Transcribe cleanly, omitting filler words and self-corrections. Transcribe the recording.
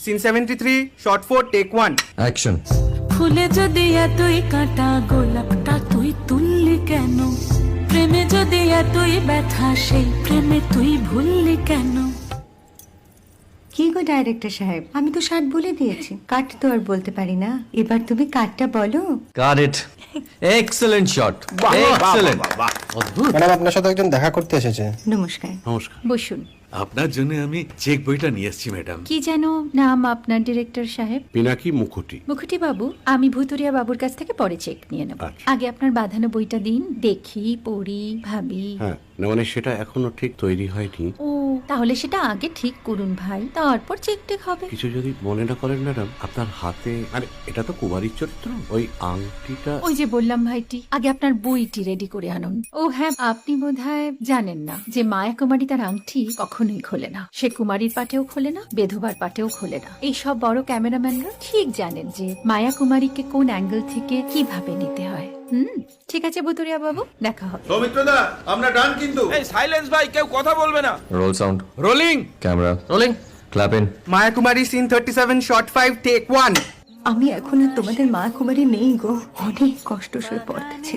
Scene 73 short 4 take 1 action. ফুলে যদি এতই কাঁটা গোলাপটা তুই তুললি কেন? প্রেমে যদি এতই ব্যথা সেই প্রেমে তুই ভুললি কেন? কি গো ডাইরেক্টর সাহেব, আমি তো 60 বলে দিয়েছি, কাট তো আর বলতে পারি না, এবার তুমি কাটটা বলো। Got it. Excellent shot, excellent. অদ্ভুত। ম্যাডাম আপনার সাথে একজন দেখা করতে এসেছে। নমস্কার। নমস্কার। বসুন। আপনার জন্য আমি চেক বইটা নিয়ে এসেছি ম্যাডাম। কি যেন নাম আপনার ডিরেক্টর সাহেব? পিনাকি মুখোটি। মুখুটি বাবু, আমি ভুতুরিয়া বাবুর কাছ থেকে পরে চেক নিয়ে নেব। আচ্ছা। আগে আপনার বাঁধানো বইটা দিন, দেখি, পড়ি, ভাবি। হ্যাঁ, না মানে সেটা এখনো ঠিক তৈরি হয়নি। ও, তাহলে সেটা আগে ঠিক করুন ভাই, তারপর চেক টেক হবে। কিছু যদি মনে না করেন ম্যাডাম, আপনার হাতে আরে এটা তো কুমারীর চরিত্র, ওই আংটিটা। ওই যে বললাম ভাইটি, আগে আপনার বইটি রেডি করে আনুন। ও হ্যাঁ, আপনি বোধহয় জানেন না যে মায়া কুমারী তার আংটি কখনোই খোলে না। সে কুমারীর পাটেও খোলে না, বেধবার পাটেও খোলে না। এই সব বড় ক্যামেরাম্যানরা ঠিক জানেন যে মায়া কুমারীকে কোন অ্যাঙ্গেল থেকে কিভাবে নিতে হয়। ঠিক আছে ভুতুরিয়া বাবু, দেখা হবে। সৌমিত্রদা আমরা ডান কিন্তু। এই সাইলেন্স ভাই, কেউ কথা বলবে না। Roll sound, rolling camera rolling, clap in. Maya Kumari scene 37 shot 5 take 1। আমি এখন আর তোমাদের মা কুমারী নেই গো, অনেক কষ্ট সয়ে পড়তে ছেড়ে